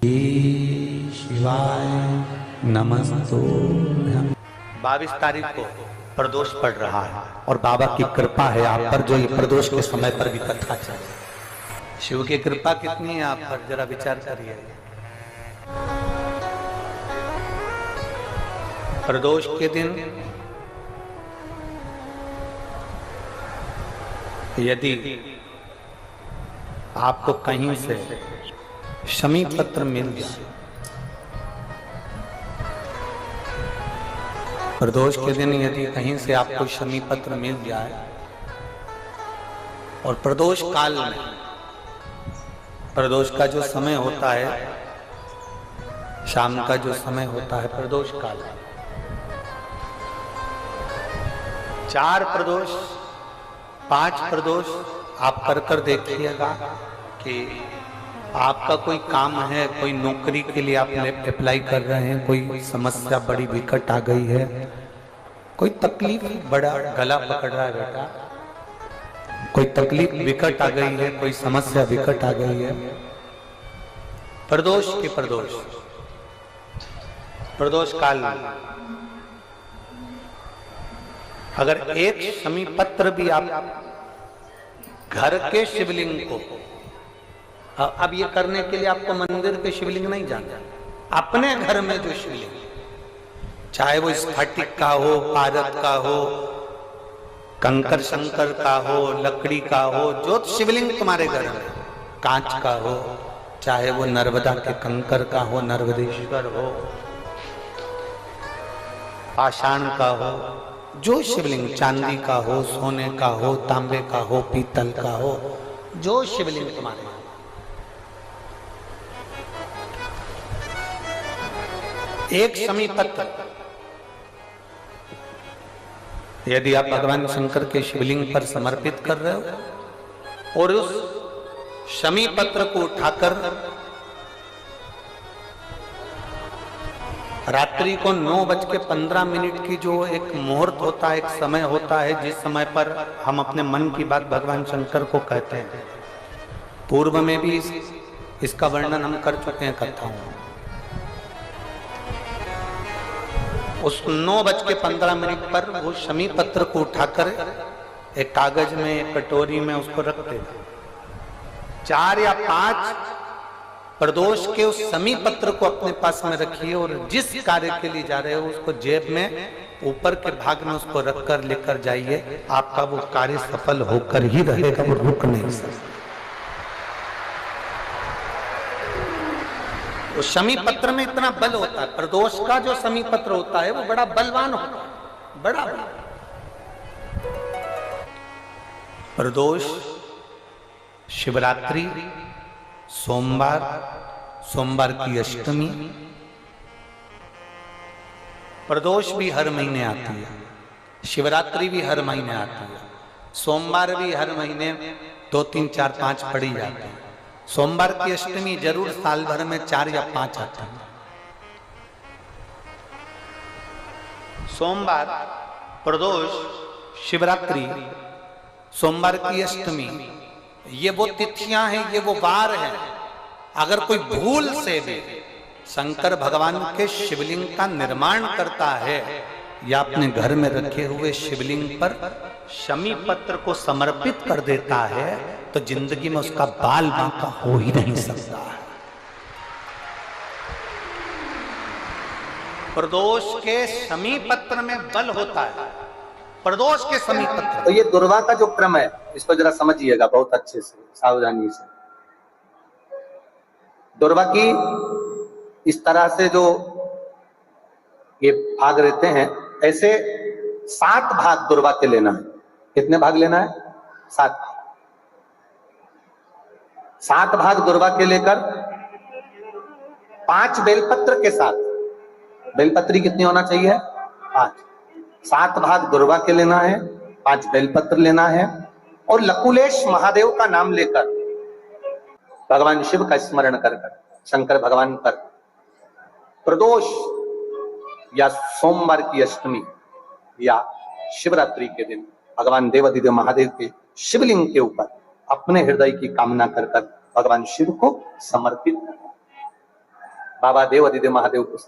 शिवाय नमस्तुभ्यं। 22 तारीख को प्रदोष पड़ रहा है और बाबा की कृपा है आप पर, जो ये प्रदोष के समय पर भी कथा चले। शिव की कृपा कितनी है आप पर, जरा विचार करिए। प्रदोष के दिन यदि आपको कहीं से शमी पत्र मिल जाए, प्रदोष के दिन यदि कहीं से आपको शमी पत्र मिल जाए और प्रदोष काल में, प्रदोष का जो समय होता है, शाम का जो समय होता है प्रदोष काल, 4 प्रदोष 5 प्रदोष आप कर देखिएगा कि आपका कोई काम है, कोई नौकरी के लिए आप अप्लाई कर रहे हैं, कोई समस्या बड़ी विकट आ गई है, कोई तकलीफ, बड़ा गला पकड़ रहा है बेटा, कोई तकलीफ विकट आ गई है, कोई समस्या विकट आ गई है, प्रदोष के प्रदोष काल में अगर एक शमी पत्र भी आप घर के शिवलिंग को, अब ये करने के लिए आपको मंदिर के शिवलिंग नहीं जाना, अपने घर में जो शिवलिंग, चाहे वो स्फटिक का हो, पारद का हो, कंकर शंकर का हो, लकड़ी का हो, जो शिवलिंग तुम्हारे घर में, कांच का हो, चाहे वो नर्मदा के कंकर का हो, नर्मदेश्वर हो, पाषाण का हो, जो शिवलिंग, चांदी का हो, सोने का हो, तांबे का हो, पीतल का हो, जो शिवलिंग तुम्हारे, एक शमी पत्र यदि आप भगवान शंकर के शिवलिंग पर समर्पित कर रहे हो और उस शमी पत्र को उठाकर रात्रि को 9:15 की जो एक मुहूर्त होता है, एक समय होता है, जिस समय पर हम अपने मन की बात भगवान शंकर को कहते हैं, पूर्व में भी इसका वर्णन हम कर चुके हैं कथाओं में। उस 9:15 पर वो शमी पत्र को उठाकर एक कागज में, एक कटोरी में उसको रख देना। 4 या 5 प्रदोष के उस शमी पत्र को अपने पास में रखिए और जिस कार्य के लिए जा रहे हो उसको जेब में ऊपर के भाग में उसको रखकर लेकर जाइए, आपका वो कार्य सफल होकर ही रहेगा, वो रुक नहीं सकता। उस शमी पत्र में इतना बल होता है, प्रदोष का जो शमी पत्र होता है वो बड़ा बलवान होता है, बड़ा प्रदोष, शिवरात्रि, सोमवार की अष्टमी, प्रदोष भी हर महीने आती है, शिवरात्रि भी हर महीने आती है, सोमवार भी हर महीने 2, 3, 4, 5 पड़ी जाती है। सोमवार की अष्टमी जरूर साल भर में 4 या 5 आती है। सोमवार, प्रदोष, शिवरात्रि, सोमवार की अष्टमी, ये वो तिथियां हैं, ये वो वार हैं। अगर कोई भूल से भी शंकर भगवान के शिवलिंग का निर्माण करता है या अपने घर में रखे हुए शिवलिंग पर शमी पत्र को समर्पित कर देता है, तो जिंदगी में उसका बाल बांका हो ही नहीं सकता है। प्रदोष के शमी पत्र में बल होता है, प्रदोष के शमी पत्र। तो ये दुर्वा का जो क्रम है, इसको जरा समझिएगा बहुत अच्छे से, सावधानी से। दुर्वा की इस तरह से जो ये भाग रहते हैं, ऐसे 7 भाग दुर्वा के लेना है। कितने भाग लेना है? 7 भाग। 7 भाग दुर्वा के लेकर 5 बेलपत्र के साथ, बेलपत्री कितनी होना चाहिए? 5। 7 भाग दुर्वा के लेना है, 5 बेलपत्र लेना है और लकुलेश महादेव का नाम लेकर, भगवान शिव का स्मरण कर शंकर भगवान पर प्रदोष या सोमवार की अष्टमी या शिवरात्रि के दिन भगवान देवाधिदेव महादेव के शिवलिंग के ऊपर अपने हृदय की कामना कर भगवान शिव को समर्पित कर। बाबा देव अधिदेव महादेव को